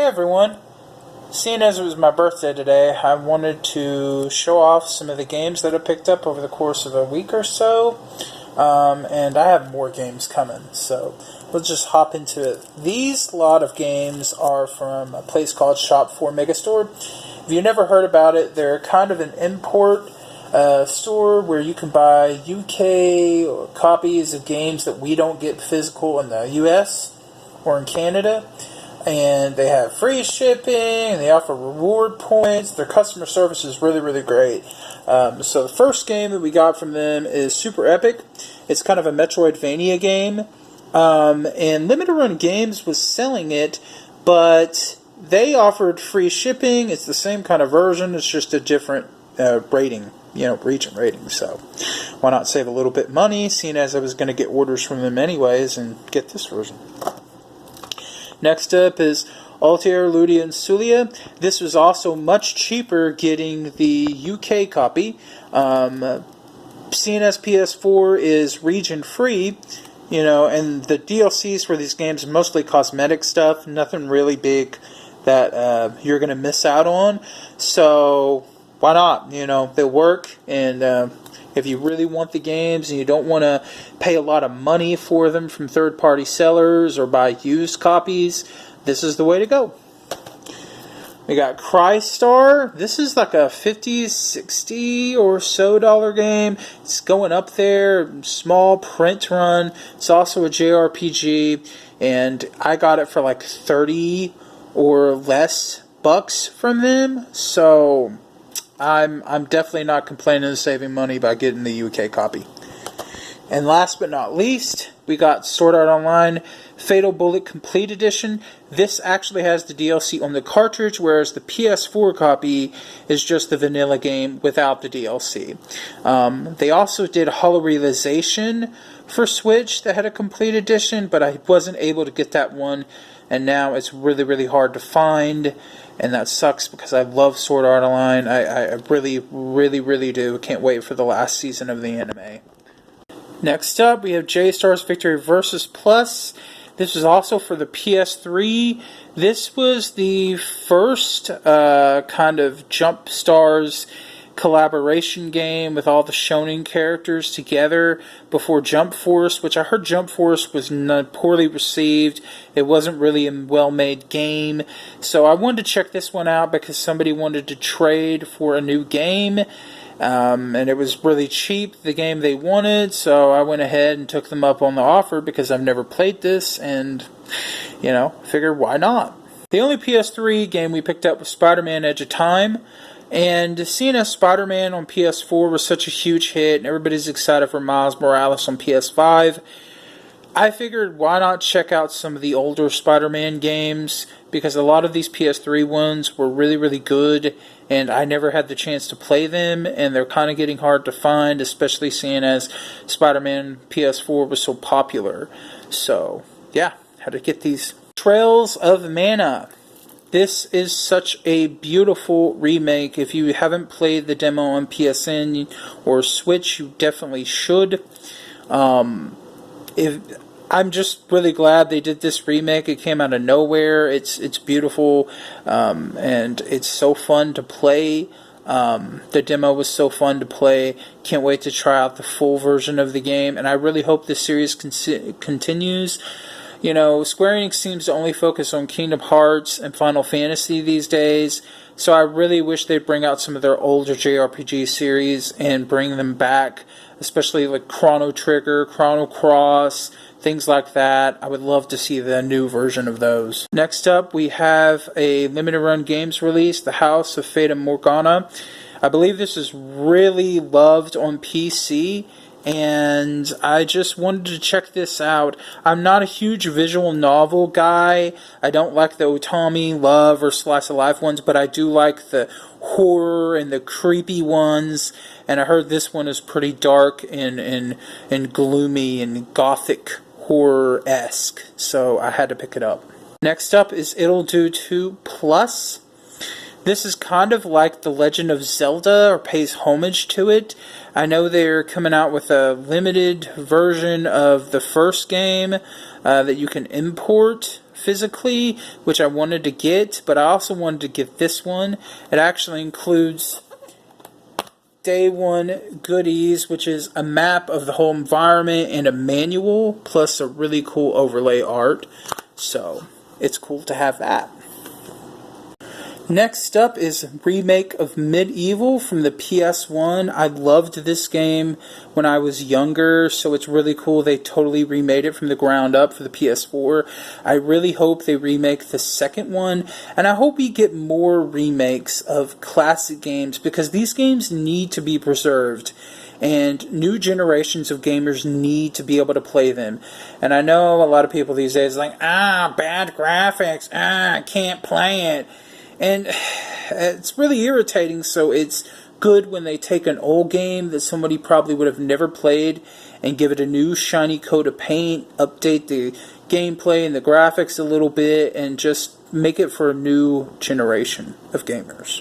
everyone, seeing as it was my birthday today, I wanted to show off some of the games that I picked up over the course of a week or so, and I have more games coming, so let's just hop into it. These lot of games are from a place called Shop 4 Megastore. If you've never heard about it, they're kind of an import store where you can buy UK copies of games that we don't get physical in the US or in Canada. And they have free shipping, and they offer reward points. Their customer service is really, really great. So the first game that we got from them is Super Epic. It's kind of a Metroidvania game. And Limited Run Games was selling it, but they offered free shipping. It's the same kind of version. It's just a different rating, region rating. So why not save a little bit money, seeing as I was going to get orders from them anyways, and get this version. Next up is Altair, Ludia, and Sulia. This was also much cheaper getting the UK copy. Seeing as PS4 is region free, and the DLCs for these games are mostly cosmetic stuff, nothing really big that you're going to miss out on. So why not? They work, and if you really want the games and you don't want to pay a lot of money for them from third-party sellers or buy used copies, this is the way to go. We got Crystar. This is like a $50, $60 or so game. It's going up there, small print run. It's also a JRPG, and I got it for like 30 or less bucks from them. So I'm definitely not complaining of saving money by getting the UK copy. And last but not least, we got Sword Art Online Fatal Bullet Complete Edition. This actually has the DLC on the cartridge, whereas the PS4 copy is just the vanilla game without the DLC. They also did Hollow Realization for Switch that had a complete edition, but I wasn't able to get that one, and now it's really, really hard to find. And that sucks because I love Sword Art Online. I really, really, really do. Can't wait for the last season of the anime. Next up, we have J-Stars Victory Versus Plus. This was also for the PS3. This was the first kind of Jump Stars collaboration game with all the shonen characters together before Jump Force, which I heard Jump Force was poorly received. It wasn't really a well-made game. So I wanted to check this one out because somebody wanted to trade for a new game. And it was really cheap, the game they wanted, so I went ahead and took them up on the offer because I've never played this, and, figured why not? The only PS3 game we picked up was Spider-Man Edge of Time. And seeing as Spider-Man on PS4 was such a huge hit, and everybody's excited for Miles Morales on PS5, I figured why not check out some of the older Spider-Man games, because a lot of these PS3 ones were really, really good, and I never had the chance to play them, and they're kind of getting hard to find, especially seeing as Spider-Man PS4 was so popular. So, yeah, had to get these. Trails of Mana. This is such a beautiful remake. If you haven't played the demo on PSN or Switch, you definitely should. I'm just really glad they did this remake. It came out of nowhere. It's beautiful, and it's so fun to play. The demo was so fun to play. Can't wait to try out the full version of the game, and I really hope this series continues. Square Enix seems to only focus on Kingdom Hearts and Final Fantasy these days, so I really wish they'd bring out some of their older JRPG series and bring them back, especially like Chrono Trigger, Chrono Cross, things like that. I would love to see the new version of those. Next up, we have a limited run games release, The House of Fate and Morgana. I believe this is really loved on PC, and I just wanted to check this out. I'm not a huge visual novel guy. I don't like the Otami, Love, or Slice of Life ones, but I do like the horror and the creepy ones. And I heard this one is pretty dark and gloomy and gothic horror-esque, so I had to pick it up. Next up is It'll Do 2 Plus. This is kind of like The Legend of Zelda, or pays homage to it. I know they're coming out with a limited version of the first game that you can import physically, which I wanted to get, but I also wanted to get this one. It actually includes Day 1 goodies, which is a map of the whole environment and a manual, plus a really cool overlay art. So, it's cool to have that. Next up is a remake of Medieval from the PS1. I loved this game when I was younger, so it's really cool they totally remade it from the ground up for the PS4. I really hope they remake the second one, and I hope we get more remakes of classic games, because these games need to be preserved, and new generations of gamers need to be able to play them. And I know a lot of people these days are like, bad graphics, I can't play it. And it's really irritating, so it's good when they take an old game that somebody probably would have never played and give it a new shiny coat of paint, update the gameplay and the graphics a little bit, and just make it for a new generation of gamers.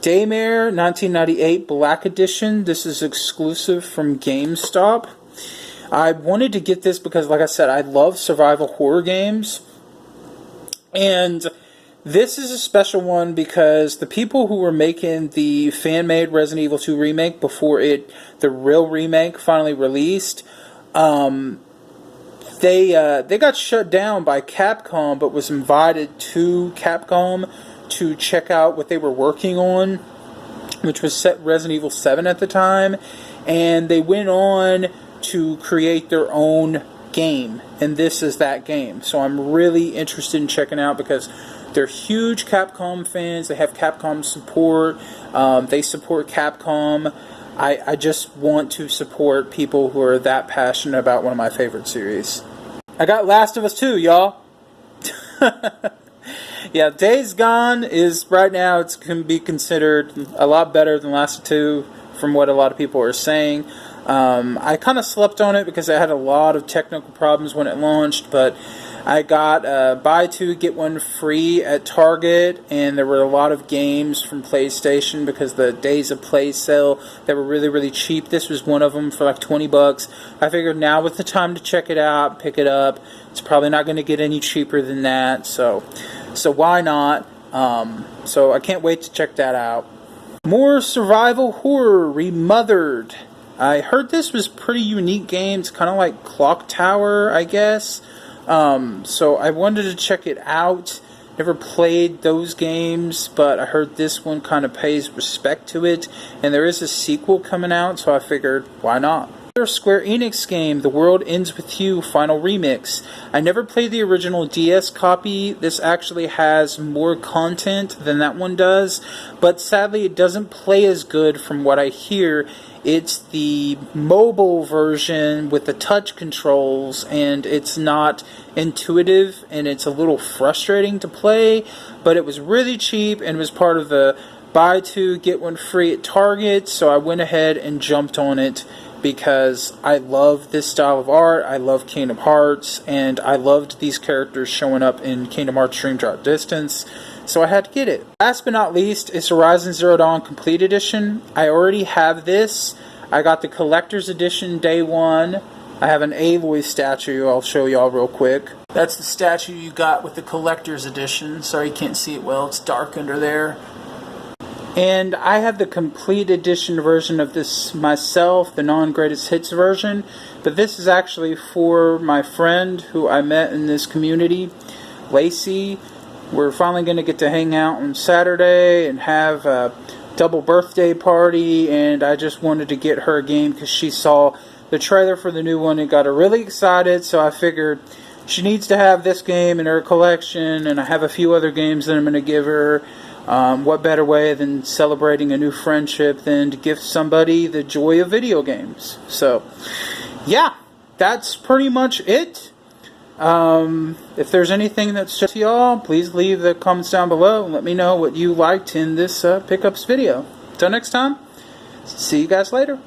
Daymare 1998 Black Edition. This is exclusive from GameStop. I wanted to get this because, like I said, I love survival horror games. And this is a special one because the people who were making the fan-made Resident Evil 2 remake before the real remake finally released, they got shut down by Capcom, but was invited to Capcom to check out what they were working on, which was Resident Evil 7 at the time, and they went on to create their own game, and this is that game. So I'm really interested in checking out because they're huge Capcom fans. They have Capcom support. They support Capcom. I just want to support people who are that passionate about one of my favorite series. I got Last of Us 2, y'all. Yeah, Days Gone is, right now, it can be considered a lot better than Last of Us 2 from what a lot of people are saying. I kind of slept on it because I had a lot of technical problems when it launched, but I got buy two, get one free at Target, and there were a lot of games from PlayStation because the Days of Play sale that were really, really cheap. This was one of them for like $20. I figured now was the time to check it out, pick it up. It's probably not going to get any cheaper than that, so why not? So I can't wait to check that out. More survival horror, Remothered. I heard this was pretty unique game. It's kind of like Clock Tower, I guess. So I wanted to check it out. Never played those games, but I heard this one kind of pays respect to it. And there is a sequel coming out, so I figured, why not? Another Square Enix game, The World Ends With You Final Remix. I never played the original DS copy. This actually has more content than that one does, but sadly it doesn't play as good from what I hear. It's the mobile version with the touch controls, and it's not intuitive, and it's a little frustrating to play, but it was really cheap and was part of the buy two, get one free at Target, so I went ahead and jumped on it because I love this style of art, I love Kingdom Hearts, and I loved these characters showing up in Kingdom Hearts Dream Drop Distance, so I had to get it. Last but not least is Horizon Zero Dawn Complete Edition. I already have this. I got the Collector's Edition Day 1. I have an Aloy statue I'll show y'all real quick. That's the statue you got with the Collector's Edition. Sorry you can't see it well, it's dark under there. And I have the Complete Edition version of this myself, the non-greatest hits version. But this is actually for my friend who I met in this community, Lacey. We're finally going to get to hang out on Saturday and have a double birthday party, and I just wanted to get her a game because she saw the trailer for the new one and got her really excited, so I figured she needs to have this game in her collection, and I have a few other games that I'm going to give her. What better way than celebrating a new friendship than to give somebody the joy of video games? So, yeah, that's pretty much it. If there's anything that's just y'all, please leave the comments down below and let me know what you liked in this pickups video. Until next time, see you guys later.